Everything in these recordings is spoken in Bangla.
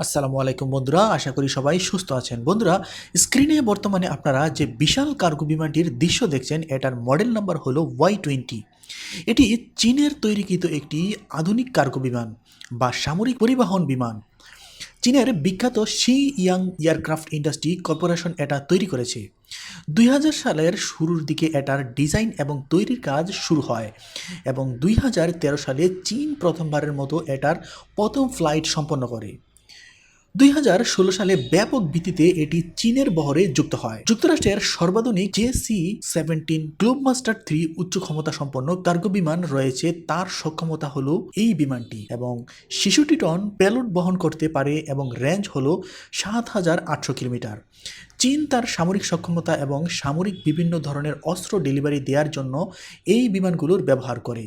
আসসালামু আলাইকুম বন্ধুরা, আশা করি সবাই সুস্থ আছেন। বন্ধুরা, স্ক্রিনে বর্তমানে আপনারা যে বিশাল কার্গো বিমানটির দৃশ্য দেখছেন, এটার মডেল নাম্বার হলো Y20। এটি চীনের তৈরিকৃত একটি আধুনিক কার্গো বিমান বা সামরিক পরিবহন বিমান। চীনের বিখ্যাত she young aircraft industry corporation এটা তৈরি করেছে। 2000 সালের শুরুর দিকে এটার ডিজাইন এবং তৈরির কাজ শুরু হয় এবং 2013 সালে চীন প্রথমবারের মতো এটার প্রথম ফ্লাইট সম্পন্ন করে। 2016 সালে ব্যাপক ভিত্তিতে এটি চীনের বহরে যুক্ত হয়। যুক্তরাষ্ট্রের সর্বাধুনিক JC-17 গ্লোবমাস্টার 3 উচ্চ ক্ষমতা সম্পন্ন কার্গো বিমান রয়েছে। তার সক্ষমতা হলো এই বিমানটি এবং 66 টন পেলোড বহন করতে পারে এবং রেঞ্জ হলো 7800 কিলোমিটার। চীন তার সামরিক সক্ষমতা এবং সামরিক বিভিন্ন ধরনের অস্ত্র ডেলিভারি দেওয়ার জন্য এই বিমানগুলোর ব্যবহার করে।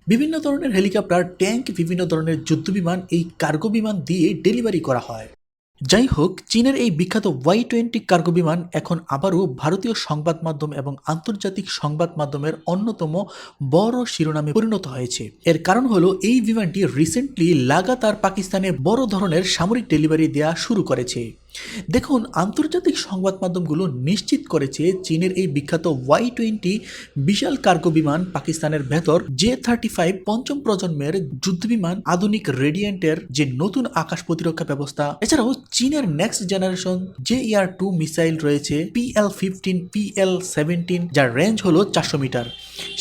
বিভিন্ন ধরনের হেলিকপ্টার, ট্যাঙ্ক, বিভিন্ন ধরনের যুদ্ধবিমান এই কার্গো বিমান দিয়ে ডেলিভারি করা হয়। যাই হোক, চীনের এই বিখ্যাত Y20 কার্গো বিমান এখন আবারও ভারতীয় সংবাদ মাধ্যম এবং আন্তর্জাতিক সংবাদ মাধ্যমের অন্যতম বড় শিরোনামে পরিণত হয়েছে। এর কারণ হলো এই বিমানটি রিসেন্টলি লাগাতার পাকিস্তানে বড় ধরনের সামরিক ডেলিভারি দেওয়া শুরু করেছে। দেখুন, আন্তর্জাতিক সংবাদ মাধ্যমগুলো নিশ্চিত করেছে চীনের এই বিখ্যাত Y20 বিশাল কার্গো বিমান পাকিস্তানের ভেতর J-35 পঞ্চম প্রজন্মের যুদ্ধবিমান, আধুনিক রেডিয়েন্টের যে নতুন আকাশ প্রতিরক্ষা ব্যবস্থা, এছাড়াও চীনের নেক্সট জেনারেশন JER-2 মিসাইল রয়েছে, PL-15, PL-17, যার রেঞ্জ হলো 400 মিটার।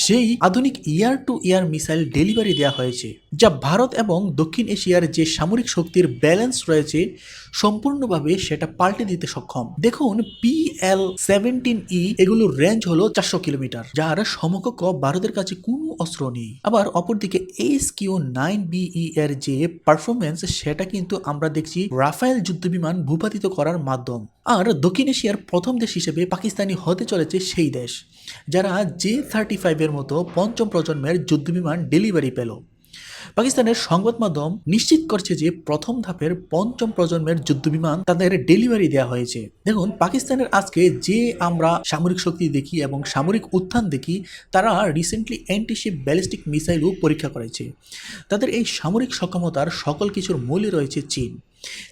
সেই আধুনিক এয়ার-টু-এয়ার মিসাইল ডেলিভারি দেওয়া হয়েছে, যা ভারত এবং দক্ষিণ এশিয়ার যে সামরিক শক্তির ব্যালেন্স রয়েছে সম্পূর্ণভাবে সেটা পাল্টে দিতে সক্ষম। দেখুন, PL-17E এগুলোর রেঞ্জ হলো 400 কিলোমিটার, যার সমকক্ষ ভারতের কাছে কোনো অস্ত্র নেই। আবার অপরদিকে HQ-9BE এর যে পারফরমেন্স, সেটা কিন্তু আমরা দেখছি রাফায়েল যুদ্ধবিমান ভূপাতিত করার মাধ্যম। আর দক্ষিণ এশিয়ার প্রথম দেশ হিসেবে পাকিস্তানি হতে চলেছে সেই দেশ যারা J-35 এর মতো পঞ্চম প্রজন্মের যুদ্ধবিমান ডেলিভারি পেল। পাকিস্তানের সংবাদ মাধ্যম নিশ্চিত করছে যে প্রথম ধাপের পঞ্চম প্রজন্মের যুদ্ধবিমান তাদের ডেলিভারি দেওয়া হয়েছে। দেখুন, পাকিস্তানের আজকে যে আমরা সামরিক শক্তি দেখি এবং সামরিক উত্থান দেখি, তারা রিসেন্টলি অ্যান্টিশিপ ব্যালিস্টিক মিসাইলও পরীক্ষা করেছে। তাদের এই সামরিক সক্ষমতার সকল কিছুর মূলে রয়েছে চীন।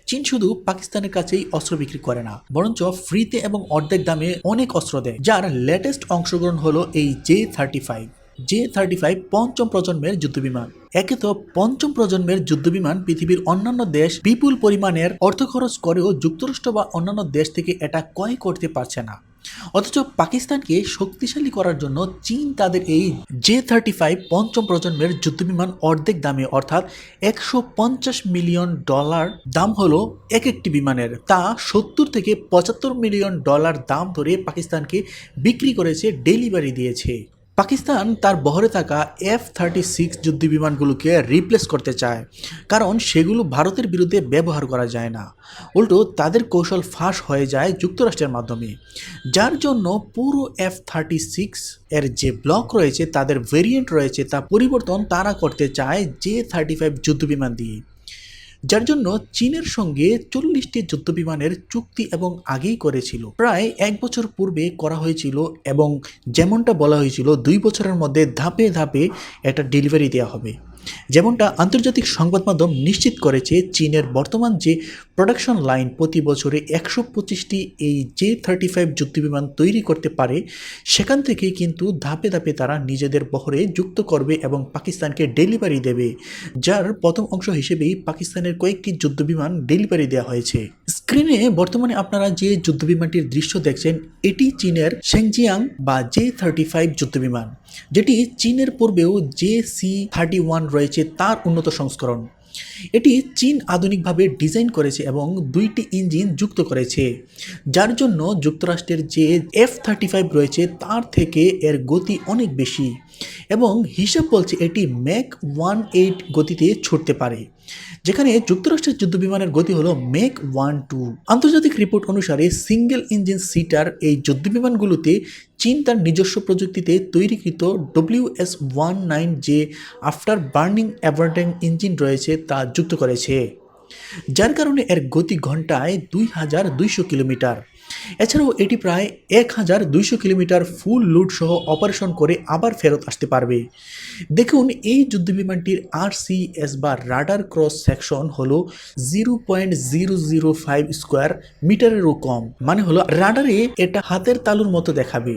চীন শুধু পাকিস্তানের কাছেই অস্ত্র বিক্রি করে না, বরঞ্চ ফ্রিতে এবং অর্ধেক দামে অনেক অস্ত্র দেয়, যার লেটেস্ট অংশগ্রহণ হলো এই J-35 পঞ্চম প্রজন্মের যুদ্ধবিমান। একে তো পঞ্চম প্রজন্মের যুদ্ধবিমান পৃথিবীর অন্যান্য দেশ বিপুল পরিমাণের অর্থ খরচ করেও যুক্তরাষ্ট্র বা অন্যান্য দেশ থেকে এটা ক্রয় করতে পারছে না। অথচ পাকিস্তানকে শক্তিশালী করার জন্য চীন তাদের এই J-35 পঞ্চম প্রজন্মের যুদ্ধবিমান অর্ধেক দামে, অর্থাৎ $150 মিলিয়ন দাম হলো এক একটি বিমানের, তা 70 থেকে 75 মিলিয়ন ডলার দাম ধরে পাকিস্তানকে বিক্রি করেছে, ডেলিভারি দিয়েছে। পাকিস্তান তার বহরে থাকা F-36 যুদ্ধবিমানগুলোকে রিপ্লেস করতে চায়, কারণ সেগুলো ভারতের বিরুদ্ধে ব্যবহার করা যায় না। উল্টো তাদের কৌশল ফাঁস হয়ে যায় যুক্তরাষ্ট্রের মাধ্যমে, যার জন্য পুরো F-36 এর যে ব্লক রয়েছে, তাদের ভেরিয়েন্ট রয়েছে, তা পরিবর্তন তারা করতে চায় J-35 যুদ্ধবিমান দিয়ে। যার জন্য চীনের সঙ্গে 40টি যুদ্ধবিমানের চুক্তি এবং আগেই করেছিল, প্রায় 1 বছর পূর্বে করা হয়েছিল, এবং যেমনটা বলা হয়েছিল 2 বছরের মধ্যে ধাপে ধাপে এটা ডেলিভারি দেওয়া হবে। যেমনটা আন্তর্জাতিক সংবাদ মাধ্যম নিশ্চিত করেছে, চীনের বর্তমান যে প্রোডাকশন লাইন প্রতি বছরে 125টি এই J-35 যুদ্ধবিমান তৈরি করতে পারে, সেখান থেকে কিন্তু ধাপে ধাপে তারা নিজেদের বহরে যুক্ত করবে এবং পাকিস্তানকে ডেলিভারি দেবে, যার প্রথম অংশ হিসেবেই পাকিস্তানের কয়েকটি যুদ্ধবিমান ডেলিভারি দেওয়া হয়েছে। স্ক্রিনে বর্তমানে আপনারা যে যুদ্ধবিমানটির দৃশ্য দেখছেন, এটি চীনের শেংজিয়াং বা J-35 যুদ্ধবিমান, যেটি চীনের পূর্বেও JC-31 রয়েছে তার উন্নত সংস্করণ। এটি চীন আধুনিকভাবে ডিজাইন করেছে এবং 2টি ইঞ্জিন যুক্ত করেছে, যার জন্য যুক্তরাষ্ট্রের যে F-35 রয়েছে তার থেকে এর গতি অনেক বেশি, এবং হিসাব বলছে এটি ম্যাক 18 গতিতে ছুটতে পারে, যেখানে যুক্তরাষ্ট্রের যুদ্ধবিমানের গতি হলো ম্যাক 12। আন্তর্জাতিক রিপোর্ট অনুসারে সিঙ্গেল ইঞ্জিন সিটার এই যুদ্ধবিমানগুলোতে চীন তার নিজস্ব প্রযুক্তিতে তৈরিকৃত WS-19 যে আফটার বার্নিং অ্যাভারডেং ইঞ্জিন রয়েছে তা যুক্ত করেছে, যার কারণে এর গতি ঘন্টায় 2200 কিলোমিটার। এছাড়াও এটি প্রায় 1200 কিলোমিটার ফুল লোড সহ অপারেশন করে আবার ফেরত আসতে পারবে। দেখুন এই যুদ্ধবিমানটির RCS বা রাডার ক্রস সেকশন হলো 0.005 স্কোয়ার মিটারেরও কম, মানে হলো রাডারে এটা হাতের তালুর মতো দেখাবে।